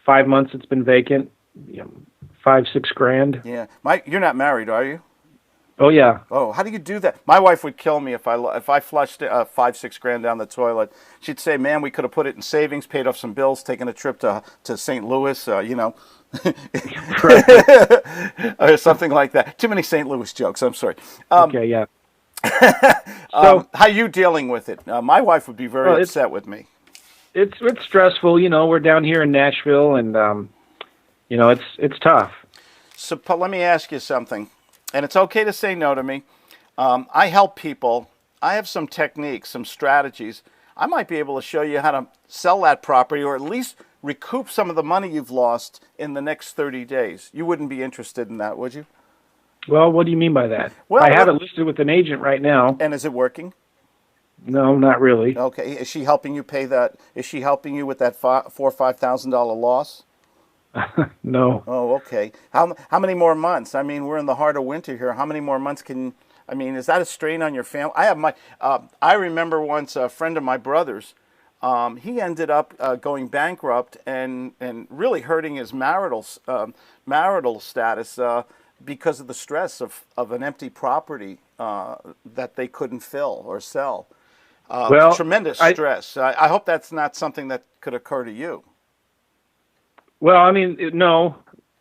5 months it's been vacant. 5-6 grand. Yeah. You're not married, are you? Oh yeah. Oh, how do you do that? My wife would kill me if I flushed 5-6 grand down the toilet. She'd say, "Man, we could have put it in savings, paid off some bills, taken a trip to St. Louis, or something like that." Too many St. Louis jokes. I'm sorry. Okay, yeah. So How are you dealing with it? My wife would be very upset with me. it's stressful. We're down here in Nashville, and it's tough. So let me ask you something, and it's okay to say no to me. I help people. I have some techniques, some strategies. I might be able to show you how to sell that property, or at least recoup some of the money you've lost in the next 30 days. You wouldn't be interested in that, would you? Well, what do you mean by that? Well, I have it listed with an agent right now. And is it working? No, not really. Okay. Is she helping you pay that? Is she helping you with that $4,000 or $5,000 loss? No. Oh, okay. How many more months? I mean, we're in the heart of winter here. How many more months is that a strain on your family? I remember once a friend of my brother's, he ended up going bankrupt and really hurting his marital status because of the stress of an empty property that they couldn't fill or sell. Tremendous stress. I hope that's not something that could occur to you. Well, no,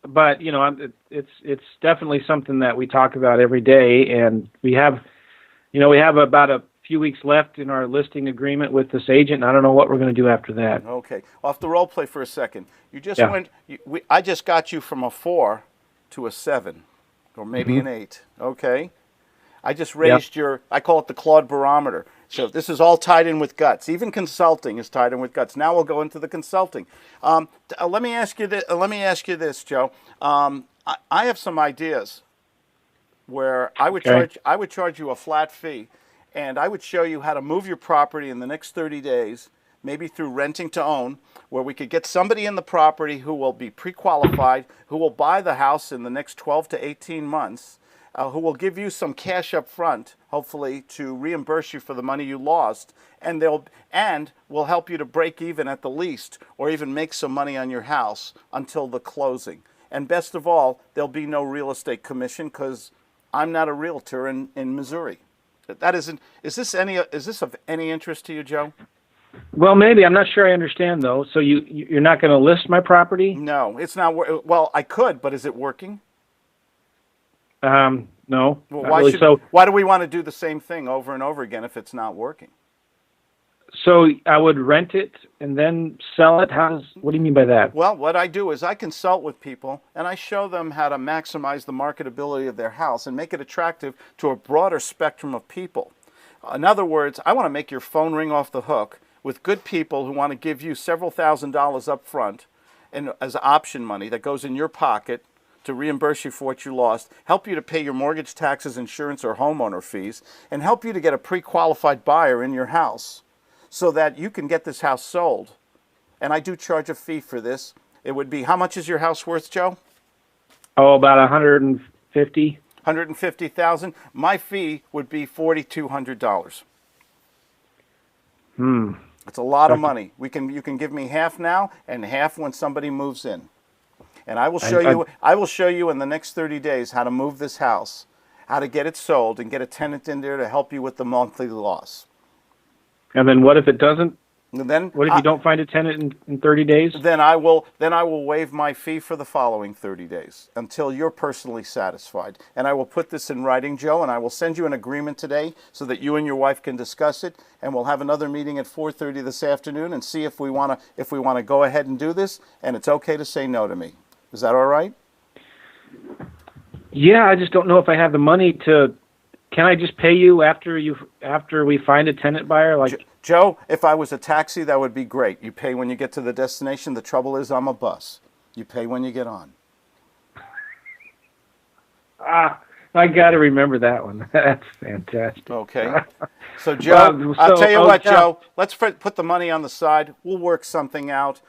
but it's definitely something that we talk about every day, and we have about a few weeks left in our listing agreement with this agent. And I don't know what we're going to do after that. Okay, I'll have to role play for a second. You just went. I just got you from a 4 to a 7, or maybe an 8. Okay, I just raised I call it the Claude barometer. So this is all tied in with guts. Even consulting is tied in with guts. Now we'll go into the consulting. Let me ask you this, Joe. I have some ideas where I would charge you a flat fee, and I would show you how to move your property in the next 30 days, maybe through renting to own, where we could get somebody in the property who will be pre-qualified, who will buy the house in the next 12 to 18 months. Who will give you some cash up front, hopefully, to reimburse you for the money you lost, and will help you to break even at the least, or even make some money on your house until the closing. And best of all, there'll be no real estate commission because I'm not a realtor in Missouri. Is this of any interest to you, Joe? Well, maybe. I'm not sure I understand though. So you're not going to list my property? No, it's not. Well, I could, but is it working? No. Well, why do we want to do the same thing over and over again if it's not working? So I would rent it and then sell it? What do you mean by that? Well, what I do is I consult with people and I show them how to maximize the marketability of their house and make it attractive to a broader spectrum of people. In other words, I want to make your phone ring off the hook with good people who want to give you several $1,000s up front and as option money that goes in your pocket to reimburse you for what you lost, help you to pay your mortgage, taxes, insurance, or homeowner fees, and help you to get a pre-qualified buyer in your house so that you can get this house sold. And I do charge a fee for this. It would be, how much is your house worth, Joe? Oh, about 150. 150,000. My fee would be $4,200. It's a lot of money. You can give me half now and half when somebody moves in. And I will show you in the next 30 days how to move this house, how to get it sold and get a tenant in there to help you with the monthly loss. And then what if it doesn't? Then what if you don't find a tenant in 30 days? Then I will waive my fee for the following 30 days until you're personally satisfied. And I will put this in writing, Joe, and I will send you an agreement today so that you and your wife can discuss it. And we'll have another meeting at 4:30 this afternoon and see if we want to go ahead and do this. And it's okay to say no to me. Is that all right? Yeah, I just don't know if I have the money to. Can I just pay you after we find a tenant buyer? Joe, if I was a taxi, that would be great. You pay when you get to the destination. The trouble is, I'm a bus. You pay when you get on. I got to remember that one. That's fantastic. Okay. So, Joe, I'll tell you what, Joe. Let's put the money on the side. We'll work something out.